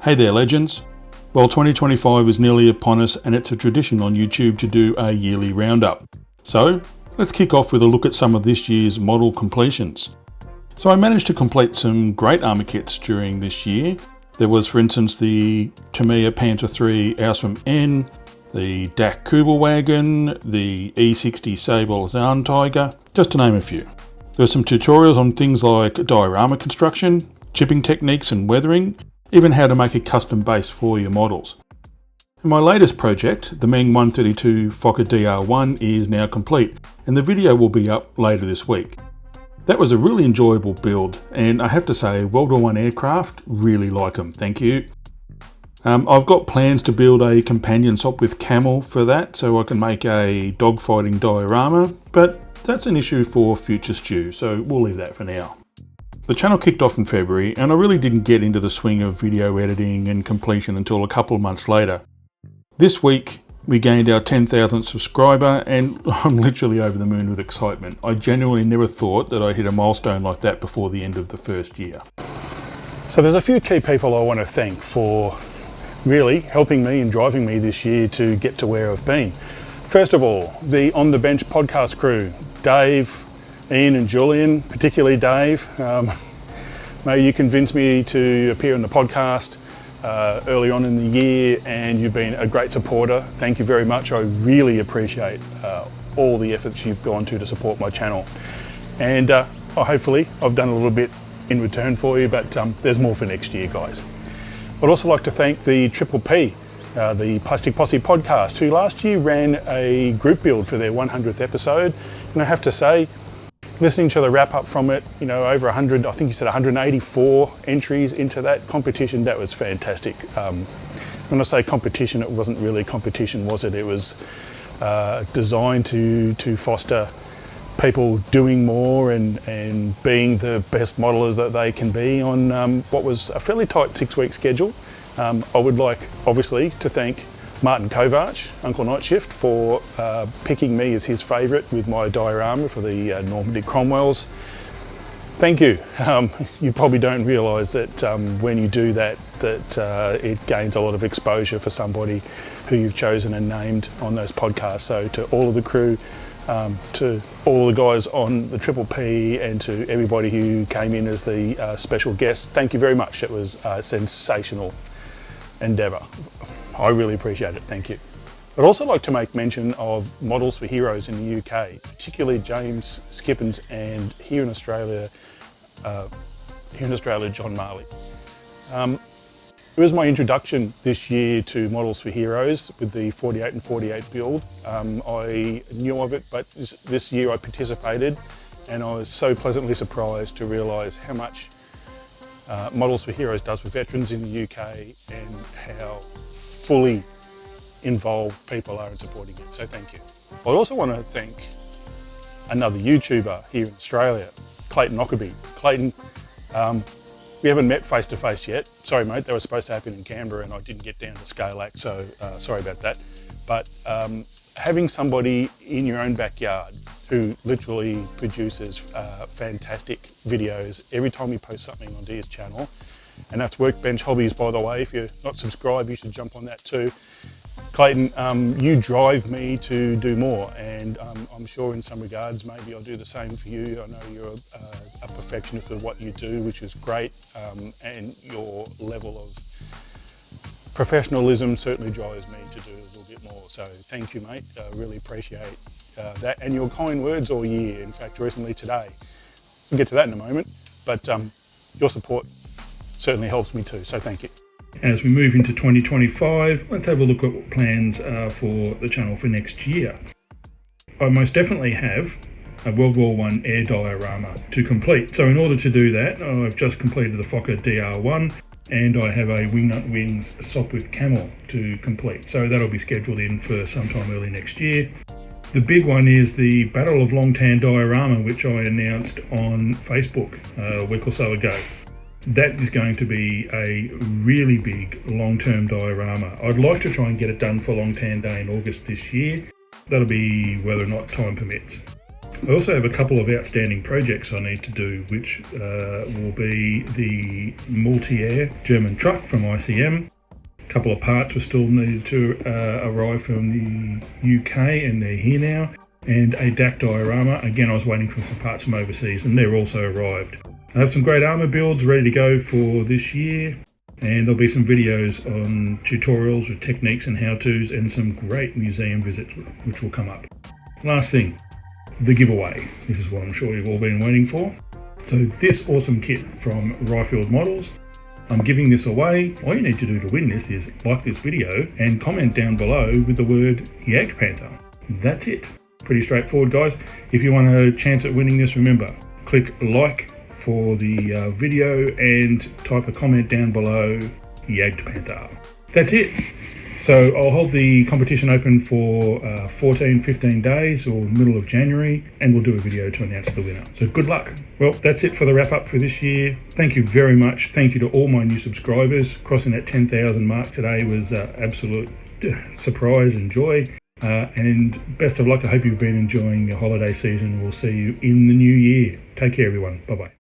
Hey there legends. Well, 2025 is nearly upon us and it's a tradition on YouTube to do a yearly roundup. So let's kick off with a look at some of this year's model completions. So I managed to complete some great armour kits during this year. There was, for instance, the Tamiya Panther III Ausf N, the DAC Kubelwagen, the E60 Sable Zahn Tiger, just to name a few. There were some tutorials on things like diorama construction, chipping techniques and weathering, even how to make a custom base for your models. And my latest project, the Meng 132 Fokker DR1, is now complete, and the video will be up later this week. That was a really enjoyable build, and I have to say, World War I aircraft, really like them, thank you. I've got plans to build a companion Sopwith Camel for that, so I can make a dogfighting diorama, but that's an issue for future stew, so we'll leave that for now. The channel kicked off in February, and I really didn't get into the swing of video editing and completion until a couple of months later. This week, we gained our 10,000th subscriber, and I'm literally over the moon with excitement. I genuinely never thought that I'd hit a milestone like that before the end of the first year. So there's a few key people I want to thank for really helping me and driving me this year to get to where I've been. First of all, the On the Bench podcast crew, Dave, Ian and Julian, particularly Dave. Mate, you convinced me to appear on the podcast early on in the year, and you've been a great supporter. Thank you very much. I really appreciate all the efforts you've gone to support my channel. And hopefully I've done a little bit in return for you, but there's more for next year, guys. I'd also like to thank the Triple P, the Plastic Posse podcast, who last year ran a group build for their 100th episode. And I have to say, listening to the wrap up from it, over 100, I think you said 184 entries into that competition, that was fantastic. When I say competition, it wasn't really competition, was it? It was designed to foster people doing more and being the best modelers that they can be on what was a fairly tight 6-week schedule. I would like, obviously, to thank Martin Kovac, Uncle Night Shift, for picking me as his favourite with my diorama for the Normandy Cromwells. Thank you. You probably don't realise that when you do that it gains a lot of exposure for somebody who you've chosen and named on those podcasts. So to all of the crew, to all the guys on the Triple P, and to everybody who came in as the special guests, thank you very much. It was a sensational endeavour. I really appreciate it, thank you. I'd also like to make mention of Models for Heroes in the UK, particularly James Skippins, and here in Australia, John Marley. It was my introduction this year to Models for Heroes with the 48 and 48 build. I knew of it, but this year I participated, and I was so pleasantly surprised to realise how much Models for Heroes does for veterans in the UK and how fully involved people are in supporting it, so thank you. I also want to thank another YouTuber here in Australia, Clayton Ockerby. Clayton, we haven't met face to face yet. Sorry mate, that was supposed to happen in Canberra and I didn't get down to Scalac, so sorry about that. But having somebody in your own backyard who literally produces fantastic videos every time he posts something onto his channel, and that's Workbench Hobbies, by the way. If you're not subscribed, you should jump on that too. Clayton, you drive me to do more, and I'm sure in some regards maybe I'll do the same for you. I know you're a perfectionist with what you do, which is great, and your level of professionalism certainly drives me to do a little bit more. So thank you, mate. I really appreciate that, and your kind words all year. In fact, recently today. We'll get to that in a moment, but your support certainly helps me too, so thank you. As we move into 2025, let's have a look at what plans are for the channel for next year. I most definitely have a World War I air diorama to complete. So in order to do that, I've just completed the Fokker DR1, and I have a Wingnut Wings Sopwith Camel to complete. So that'll be scheduled in for sometime early next year. The big one is the Battle of Longtan diorama, which I announced on Facebook a week or so ago. That is going to be a really big long-term diorama. I'd like to try and get it done for Longtan Day in August this year. That'll be whether or not time permits. I also have a couple of outstanding projects I need to do, which will be the multi-air German truck from ICM. A couple of parts were still needed to arrive from the UK, and they're here now. And a DAC diorama. Again, I was waiting for some parts from overseas, and they're also arrived. I have some great armour builds ready to go for this year, and there'll be some videos on tutorials with techniques and how-tos, and some great museum visits which will come up. Last thing, the giveaway. This is what I'm sure you've all been waiting for. So this awesome kit from Ryfield Models, I'm giving this away. All you need to do to win this is like this video and comment down below with the word Jagdpanther. That's it. Pretty straightforward, guys. If you want a chance at winning this, remember, click like for the video and type a comment down below Jagdpanther. That's it. So I'll hold the competition open for 15 days or middle of January, and we'll do a video to announce the winner. So good luck. Well, that's it for the wrap up for this year. Thank you very much. Thank you to all my new subscribers. Crossing that 10,000 mark today was absolute surprise and joy. And best of luck. I hope you've been enjoying the holiday season. We'll see you in the new year. Take care, everyone. Bye-bye.